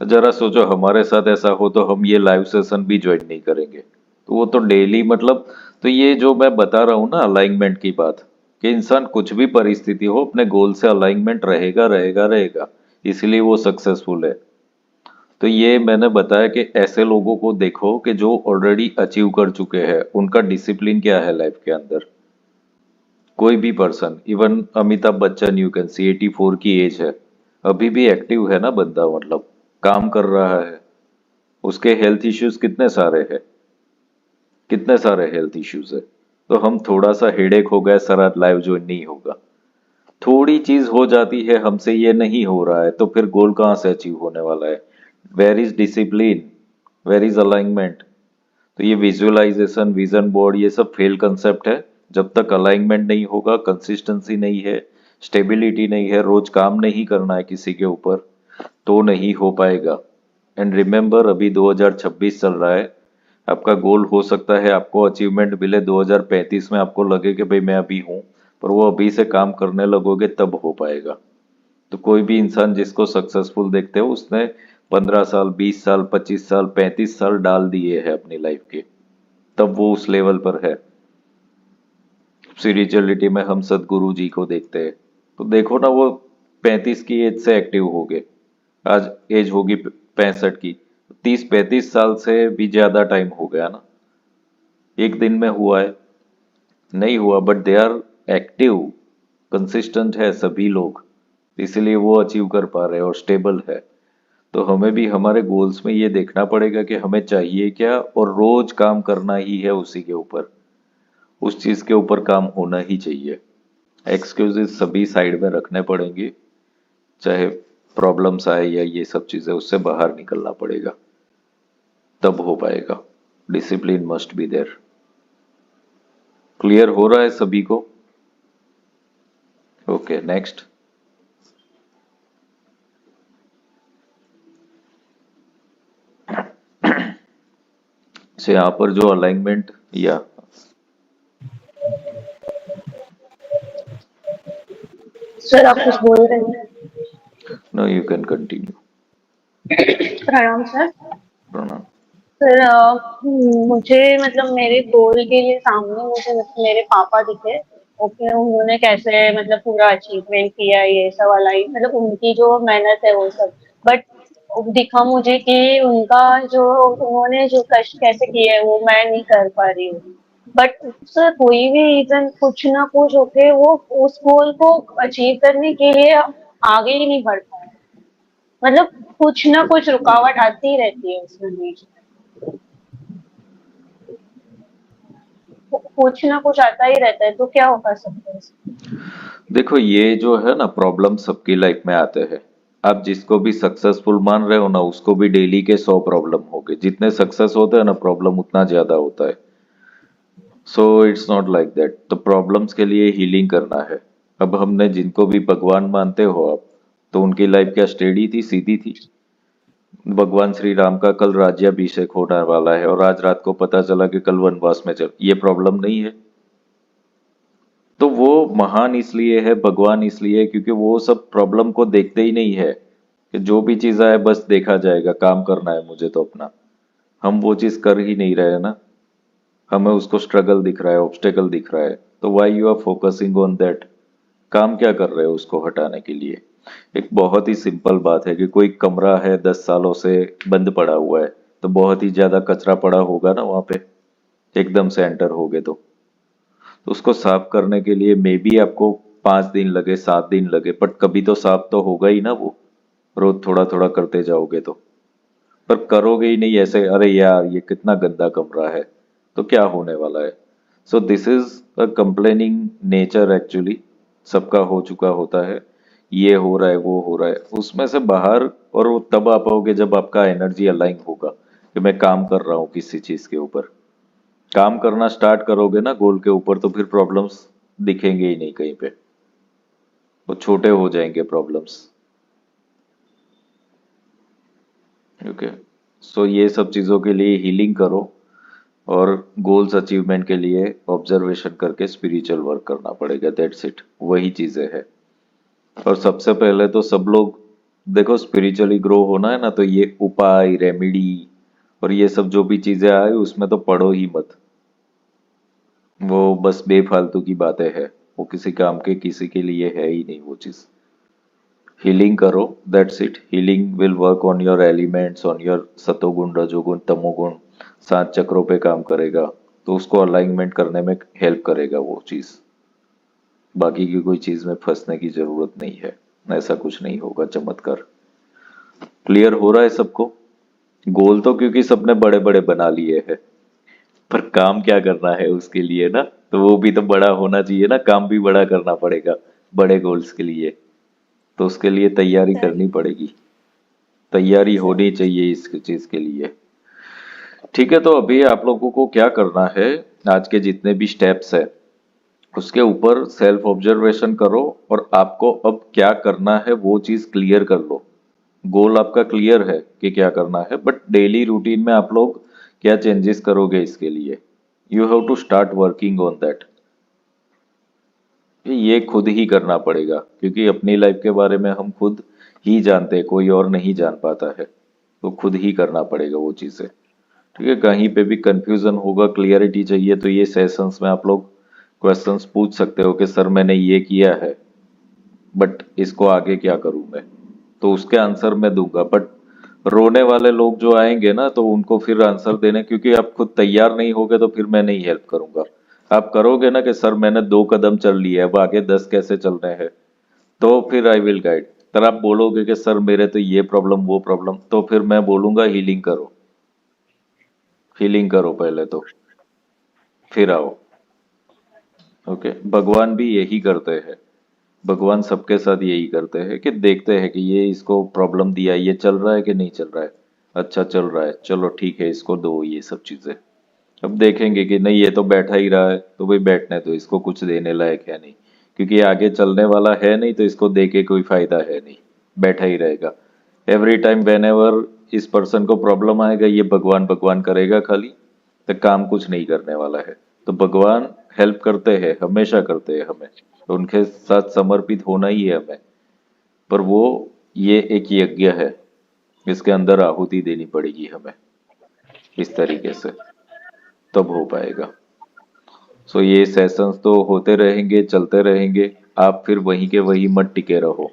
जरा सोचो हमारे साथ ऐसा हो तो हम ये लाइव सेशन भी ज्वाइन नहीं करेंगे। तो वो तो डेली मतलब, तो ये जो मैं बता रहा हूँ ना अलाइनमेंट की बात, कि इंसान कुछ भी परिस्थिति हो अपने गोल से अलाइनमेंट रहेगा रहेगा रहेगा, इसलिए वो सक्सेसफुल है। तो ये मैंने बताया कि ऐसे लोगों को देखो कि जो ऑलरेडी अचीव कर चुके हैं, उनका डिसिप्लिन क्या है लाइफ के अंदर। कोई भी person, even Amitabh Bachchan, you can see 84 की एज है, अभी भी एक्टिव है ना बंदा, मतलब काम कर रहा है। उसके हेल्थ इश्यूज कितने सारे हैं, कितने सारे हेल्थ इश्यूज है। तो हम थोड़ा सा हेडेक हो गया सर आज लाइव ज्वाइन नहीं होगा, थोड़ी चीज हो जाती है हमसे ये नहीं हो रहा है, तो फिर गोल कहाँ से अचीव होने वाला है। Where is discipline, where is alignment. तो ये विजुअलाइजेशन, विजन बोर्ड, ये सब फेल कंसेप्ट है। जब तक अलाइनमेंट नहीं होगा, कंसिस्टेंसी नहीं है, स्टेबिलिटी नहीं है, रोज काम नहीं करना है किसी के ऊपर, तो नहीं हो पाएगा। एंड रिमेंबर अभी 2026 चल रहा है। आपका गोल हो सकता है आपको अचीवमेंट मिले 2035 में, आपको लगे कि भाई मैं अभी हूं, पर वो अभी से काम करने लगोगे तब हो पाएगा। तो कोई भी इंसान जिसको सक्सेसफुल देखते हो उसने 15 साल, 20 साल, 25 साल, 35 साल डाल दिए हैं अपनी लाइफ के, तब वो उस लेवल पर है। स्पिरिचुअलिटी में हम सदगुरु जी को देखते हैं, तो देखो ना वो 35 की एज से एक्टिव हो गए, आज एज होगी 65 की, 30-35 साल से भी ज्यादा टाइम हो गया ना। एक दिन में हुआ है नहीं हुआ, but they are active, consistent है सभी लोग, इसलिए वो अचीव कर पा रहे हैं और स्टेबल है। तो हमें भी हमारे गोल्स में ये देखना पड़ेगा कि हमें चाहिए क्या, और रोज काम करना ही है उसी के ऊपर, उस चीज के ऊपर काम होना ही चाहिए। एक्सक्यूजेस सभी साइड में रखने पड़ेंगे, चाहे प्रॉब्लम्स आए या ये सब चीजें, उससे बाहर निकलना पड़ेगा, तब हो पाएगा। Discipline must be there. Clear हो रहा है सभी को? Okay next. से यहाँ पर जो अलाइनमेंट या सर आप कुछ बोल रहे हैं? No you can continue. प्रणाम सर। प्रणाम। सर मुझे मतलब मेरे गोल के लिए सामने मुझे मतलब मेरे पापा दिखे। ओके, उन्होंने कैसे मतलब पूरा अचीवमेंट किया ये सब वाला ही, मतलब उनकी जो मेहनत है वो सब। बट दिखा मुझे कि उनका जो उन्होंने जो कष्ट कैसे किया है वो मैं नहीं कर पा रही हूँ। बट सर कोई भी रीजन कुछ ना कुछ होके वो उस गोल को अचीव करने के लिए आगे ही नहीं बढ़ पाया। मतलब कुछ ना कुछ रुकावट आती ही रहती है उसमें बीच में, कुछ ना कुछ आता ही रहता है, तो क्या हो कर सकते हैं इसमें? देखो ये जो है ना प्रॉब्लम सबकी लाइफ में आते हैं। आप जिसको भी सक्सेसफुल मान रहे हो ना, उसको भी डेली के 100 प्रॉब्लम हो गए। जितने सक्सेस होते हैं ना प्रॉब्लम उतना ज्यादा होता है। So it's not like that. तो प्रॉब्लम्स के लिए हीलिंग करना है। अब हमने जिनको भी भगवान मानते हो आप, तो उनकी लाइफ क्या स्टेडी थी, सीधी थी? भगवान श्री राम का कल राज्याभिषेक होने वाला है और आज रात को पता चला कि कल वनवास में चल, ये प्रॉब्लम नहीं है। तो वो महान इसलिए है, भगवान इसलिए है क्योंकि वो सब प्रॉब्लम को देखते ही नहीं है कि जो भी चीज आए बस देखा जाएगा, काम करना है मुझे तो अपना। हम वो चीज कर ही नहीं रहे ना, हमें उसको स्ट्रगल दिख रहा है, ऑब्स्टेकल दिख रहा है, तो why you are focusing on that? काम क्या कर रहे हो उसको हटाने के लिए? एक बहुत ही सिंपल बात है कि कोई कमरा है 10 सालों से बंद पड़ा हुआ है, तो बहुत ही ज्यादा कचरा पड़ा होगा ना वहां पे, एकदम से एंटर हो गए तो उसको साफ करने के लिए मे बी आपको 5 दिन लगे, 7 दिन लगे, बट कभी तो साफ तो होगा ही ना वो, रोज थोड़ा थोड़ा करते जाओगे तो। पर करोगे ही नहीं ऐसे, अरे यार ये कितना गंदा कमरा है, तो क्या होने वाला है? So this is a complaining nature actually, सबका हो चुका होता है, ये हो रहा है वो हो रहा है, उसमें से बाहर। और वो तब आ पाओगे जब आपका एनर्जी अलाइन होगा कि मैं काम कर रहा हूँ किसी चीज के ऊपर। काम करना स्टार्ट करोगे ना गोल के ऊपर, तो फिर प्रॉब्लम्स दिखेंगे ही नहीं कहीं पे, वो छोटे हो जाएंगे प्रॉब्लम्स। ओके, सो ये सब चीजों के लिए हीलिंग करो, और गोल्स अचीवमेंट के लिए ऑब्जर्वेशन करके स्पिरिचुअल वर्क करना पड़ेगा, दैट्स इट, वही चीजें हैं। और सबसे पहले तो सब लोग देखो, स्पिरिचुअली ग्रो होना है ना, तो ये उपाय रेमेडी और ये सब जो भी चीजें आए उसमें तो पढ़ो ही मत, वो बस बेफालतू की बातें हैं, वो किसी काम के किसी के लिए है ही नहीं वो चीज। हीलिंग करो, that's it. Healing will work on your elements, on your satoguna rajoguna तमोगुण, 7 चक्रों पे काम करेगा, तो उसको अलाइनमेंट करने में हेल्प करेगा वो चीज। बाकी की कोई चीज में फंसने की जरूरत नहीं है, ऐसा कुछ नहीं होगा चमत्कार। क्लियर हो रहा है सबको? गोल तो क्योंकि सबने बड़े बड़े बना लिए हैं, पर काम क्या करना है उसके लिए ना, तो वो भी तो बड़ा होना चाहिए ना, काम भी बड़ा करना पड़ेगा बड़े गोल्स के लिए, तो उसके लिए तैयारी करनी पड़ेगी, तैयारी होनी चाहिए इस चीज के लिए। ठीक है, तो अभी आप लोगों को क्या करना है, आज के जितने भी स्टेप्स है उसके ऊपर सेल्फ ऑब्जर्वेशन करो, और आपको अब क्या करना है वो चीज क्लियर कर लो। गोल आपका क्लियर है कि क्या करना है, बट डेली रूटीन में आप लोग क्या चेंजेस करोगे इसके लिए, you have to start working on that. ये खुद ही करना पड़ेगा, क्योंकि अपनी लाइफ के बारे में हम खुद ही जानते हैं, कोई और नहीं जान पाता है, तो खुद ही करना पड़ेगा वो चीजें। ठीक है, कहीं पे भी कंफ्यूजन होगा, क्लियरिटी चाहिए, तो ये सेशंस में आप लोग क्वेश्चंस पूछ सकते हो कि सर मैंने ये किया है बट इसको आगे क्या करूं मैं, तो उसके आंसर मैं दूंगा। बट रोने वाले लोग जो आएंगे ना, तो उनको फिर आंसर देने, क्योंकि आप खुद तैयार नहीं होगे तो फिर मैं नहीं हेल्प करूंगा। आप करोगे ना कि सर मैंने 2 कदम चल लिए, अब आगे 10 कैसे चलने हैं, तो फिर आई विल गाइड। तर आप बोलोगे कि सर मेरे तो ये प्रॉब्लम वो प्रॉब्लम, तो फिर मैं बोलूंगा हीलिंग करो, हीलिंग करो पहले तो, फिर आओ। ओके, भगवान भी यही करते हैं, भगवान सबके साथ यही करते हैं कि देखते हैं कि ये इसको प्रॉब्लम दिया, ये चल रहा है कि नहीं चल रहा है, अच्छा चल रहा है, चलो ठीक है इसको दो ये सब चीजें। अब देखेंगे कि नहीं ये तो बैठा ही रहा है, तो भाई बैठने तो इसको कुछ देने लायक है नहीं, क्योंकि आगे चलने वाला है नहीं, तो इसको दे के कोई फायदा है नहीं, बैठा ही रहेगा। एवरी टाइम वेन एवर इस पर्सन को प्रॉब्लम आएगा, ये भगवान भगवान करेगा खाली, तो काम कुछ नहीं करने वाला है। तो भगवान हेल्प करते हैं, हमेशा करते हैं हमें, तो उनके साथ समर्पित होना ही है हमें। पर वो ये एक यज्ञ है, इसके अंदर आहुति देनी पड़ेगी हमें, इस तरीके से तब हो पाएगा। सो ये सेशंस तो होते रहेंगे, चलते रहेंगे, आप फिर वहीं के वहीं मत टिके रहो,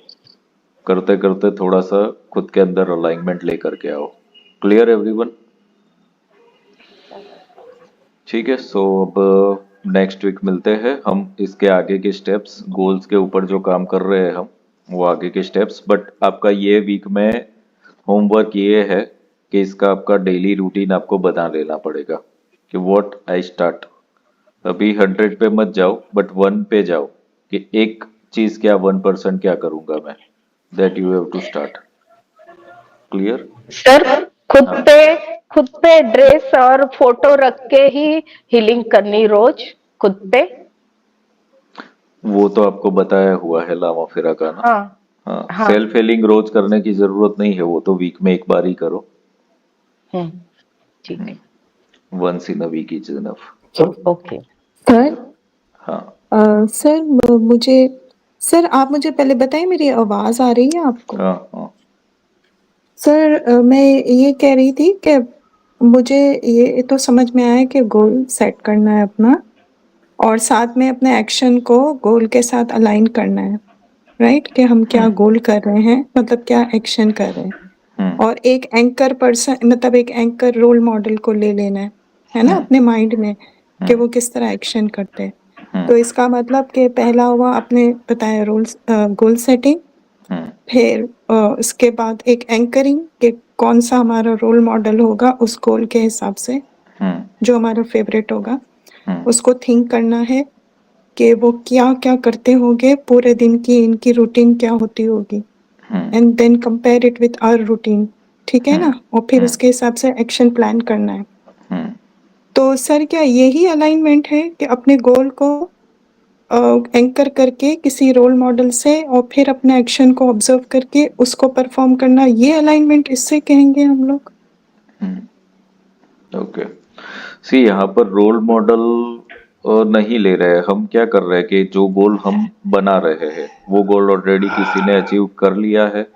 करते करते थोड़ा सा खुद के अंदर अलाइनमेंट लेकर के आओ। Clear everyone? ठीक है, सो अब नेक्स्ट वीक मिलते हैं हम, इसके आगे के स्टेप्स, गोल्स के ऊपर जो काम कर रहे हैं हम, वो आगे के स्टेप्स। बट आपका ये वीक में होमवर्क ये है कि इसका आपका डेली रूटीन आपको बना लेना पड़ेगा कि व्हाट आई स्टार्ट। अभी 100 पे मत जाओ, बट 1 पे जाओ कि एक चीज क्या, 1% क्या करूंगा मैं, that you have to start. Clear? Sir खुद हाँ, पे खुद पे ड्रेस और फोटो रख के ही हीलिंग करनी रोज खुद पे। वो तो आपको बताया हुआ है लामा फिरा का ना। हाँ हाँ, हाँ। सेल्फ हीलिंग रोज करने की जरूरत नहीं है, वो तो वीक में एक बार ही करो। ठीक है। Once in a week is enough. Okay. Sir हाँ सर मुझे सर आप मुझे पहले बताइए मेरी आवाज आ रही है आपको? हाँ हाँ। सर मैं ये कह रही थी कि मुझे ये तो समझ में आया कि गोल सेट करना है अपना और साथ में अपने एक्शन को गोल के साथ अलाइन करना है, राइट? कि हम क्या गोल कर रहे हैं, मतलब क्या एक्शन कर रहे हैं, और एक एंकर पर्सन मतलब एक एंकर रोल मॉडल को ले लेना है ना अपने माइंड में कि वो किस तरह एक्शन करते हैं। तो इसका मतलब कि पहला हुआ आपने बताया रोल्स गोल सेटिंग, फिर उसके बाद एक एंकरिंग कि कौन सा हमारा रोल मॉडल होगा उस गोल के हिसाब से जो हमारा फेवरेट होगा, उसको थिंक करना है कि वो क्या क्या करते होंगे, पूरे दिन की इनकी रूटीन क्या होती होगी, and then compare it with our routine, ठीक है ना? और फिर उसके हिसाब से एक्शन प्लान करना है। तो सर क्या यही अलाइनमेंट है कि अपने गोल को एंकर करके किसी रोल मॉडल से और फिर अपने एक्शन को ऑब्जर्व करके उसको परफॉर्म करना, ये अलाइनमेंट इससे कहेंगे हम लोग? ओके, सी यहाँ पर रोल मॉडल नहीं ले रहे हैं हम। क्या कर रहे हैं कि जो गोल हम बना रहे हैं वो गोल ऑलरेडी किसी ने अचीव कर लिया है,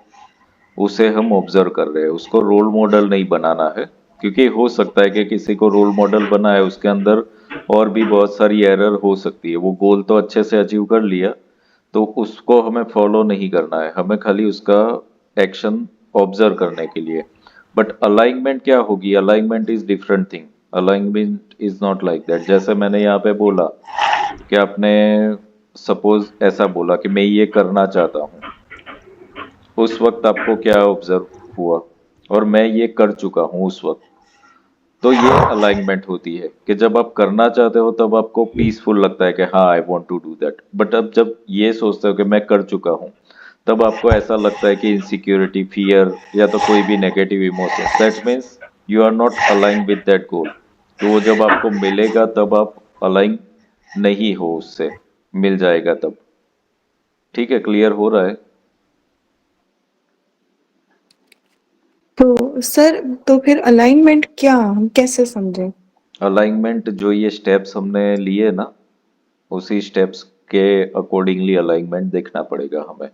उसे हम ऑब्जर्व कर रहे हैं, उसको रोल मॉडल नहीं बनाना है। क्योंकि हो सकता है कि किसी को रोल मॉडल बना है, उसके अंदर और भी बहुत सारी एरर हो सकती है। वो गोल तो अच्छे से अचीव कर लिया, तो उसको हमें फॉलो नहीं करना है, हमें खाली उसका एक्शन ऑब्जर्व करने के लिए। बट अलाइनमेंट क्या होगी? Alignment is different thing. Alignment is not like that. जैसे मैंने यहाँ पे बोला कि आपने सपोज ऐसा बोला कि मैं ये करना चाहता हूँ, उस वक्त आपको क्या ऑब्जर्व हुआ, और मैं ये कर चुका हूं उस वक्त। तो ये अलाइनमेंट होती है कि जब आप करना चाहते हो तब आपको पीसफुल लगता है कि हाँ I want to do that. But अब जब ये सोचते हो कि मैं कर चुका हूं, तब आपको ऐसा लगता है कि इनसिक्योरिटी, फियर या तो कोई भी negative emotions, that means you are not align with that goal. तो वो जब आपको मिलेगा तब आप अलाइन नहीं हो उससे, मिल जाएगा तब। ठीक है, क्लियर हो रहा है? तो सर तो फिर अलाइनमेंट क्या, हम कैसे समझें? अलाइनमेंट जो ये स्टेप्स हमने लिए ना, उसी स्टेप्स के अकॉर्डिंगली अलाइनमेंट देखना पड़ेगा हमें।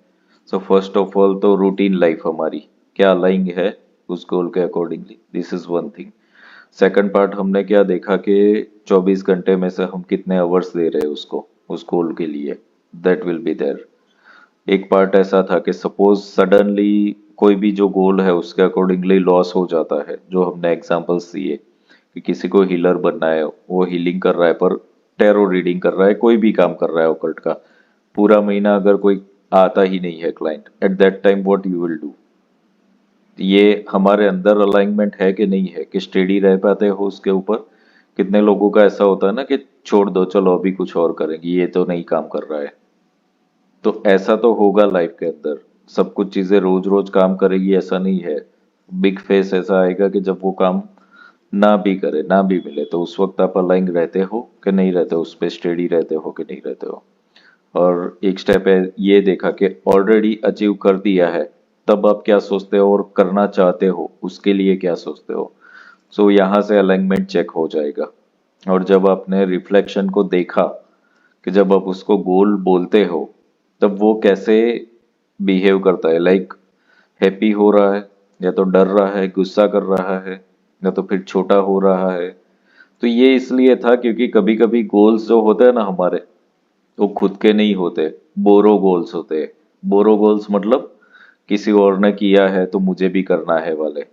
सो फर्स्ट ऑफ ऑल तो रूटीन लाइफ हमारी क्या अलाइन है उस गोल के accordingly, this is one thing. Second part हमने क्या देखा कि 24 घंटे में से हम कितने आवर्स दे रहे हैं उसको, उस गोल के लिए, दैट विल बी देयर। एक पार्ट ऐसा था कि सपोज सडनली कोई भी जो गोल है उसके अकॉर्डिंगली लॉस हो जाता है, जो हमने एग्जांपल्स दिए कि किसी को हीलर बनना है, वो हीलिंग कर रहा है पर टैरो रीडिंग कर रहा है, कोई भी काम कर रहा है ओकल्ट का, पूरा महीना अगर कोई आता ही नहीं है client, at that time what you will do? ये हमारे अंदर अलाइनमेंट है कि नहीं है, कि स्टेडी रह पाते हो उसके ऊपर? कितने लोगों का ऐसा होता है ना कि छोड़ दो, चलो अभी कुछ और करेंगे, ये तो नहीं काम कर रहा है। तो ऐसा तो होगा लाइफ के अंदर, सब कुछ चीजें रोज रोज काम करेगी ऐसा नहीं है। बिग फेस ऐसा आएगा कि जब वो काम ना भी करे, ना भी मिले, तो उस वक्त आप अलाइन रहते हो कि नहीं रहते हो, उस पर स्टेडी रहते हो कि नहीं रहते हो। और एक स्टेप है ये देखा कि ऑलरेडी अचीव कर दिया है, तब आप क्या सोचते हो, और करना चाहते हो उसके लिए क्या सोचते हो। सो यहाँ से अलाइनमेंट चेक हो जाएगा। और जब आपने रिफ्लेक्शन को देखा कि जब आप उसको गोल बोलते हो तब वो कैसे बिहेव करता है, लाइक हैप्पी हो रहा है, या तो डर रहा है, गुस्सा कर रहा है, या तो फिर छोटा हो रहा है। तो ये इसलिए था क्योंकि कभी कभी गोल्स जो होते हैं ना हमारे, वो खुद के नहीं होते, बोरो गोल्स होते हैं। बोरो गोल्स मतलब किसी और ने किया है तो मुझे भी करना है वाले।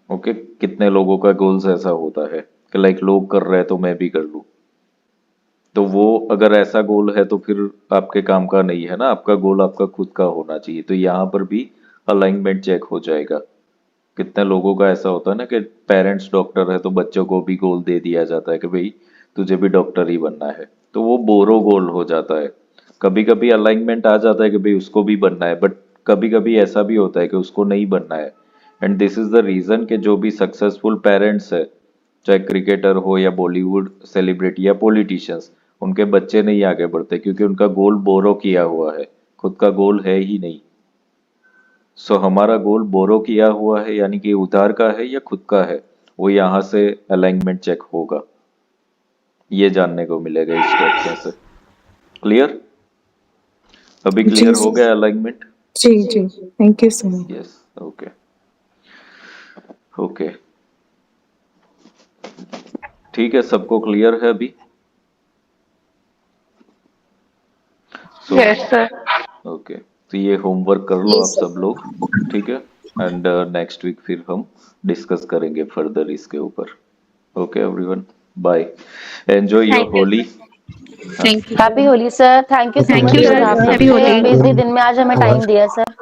ओके, कितने लोगों का गोल्स ऐसा होता है कि लाइक लोग कर रहे हैं तो मैं भी कर लूं। तो वो अगर ऐसा गोल है तो फिर आपके काम का नहीं है ना, आपका गोल आपका खुद का होना चाहिए। तो यहाँ पर भी अलाइनमेंट चेक हो जाएगा। कितने लोगों का ऐसा होता है ना कि पेरेंट्स डॉक्टर है तो बच्चों को भी गोल दे दिया जाता है कि भाई तुझे भी डॉक्टर ही बनना है, तो वो बोरो गोल हो जाता है। कभी कभी अलाइनमेंट आ जाता है कि भाई उसको भी बनना है, बट कभी कभी ऐसा भी होता है कि उसको नहीं बनना है। And this is the reason कि जो भी सक्सेसफुल पेरेंट्स है, चाहे क्रिकेटर हो या बॉलीवुड सेलिब्रिटी या पॉलिटिशियंस, उनके बच्चे नहीं आगे बढ़ते क्योंकि उनका गोल बोरो किया हुआ है, खुद का गोल है ही नहीं। सो हमारा गोल बोरो किया हुआ है यानी कि उधार का है या खुद का है, वो यहाँ से अलाइनमेंट चेक होगा, ये जानने को मिलेगा इस क्वेश्चन से। क्लियर? अभी जी क्लियर हो सर। गया अलाइनमेंट? जी thank you sir. Yes, okay okay, ठीक है, सबको क्लियर है अभी? Yes sir. ओके, तो ये होमवर्क कर लो Yes, आप sir. सब लोग, ठीक है? एंड नेक्स्ट वीक फिर हम डिस्कस करेंगे फर्दर इसके ऊपर। Okay everyone, bye, enjoy your thank you Holi. Thank you, happy sir. Holi sir, thank you so thank much you sir, sir, आपने हैप्पी इतने होली। बिजी दिन में आज हमें टाइम दिया सर।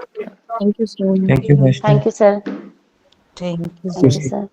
Thank you so much. Thank you, Master. Thank you sir. Thank you. Thank you sir.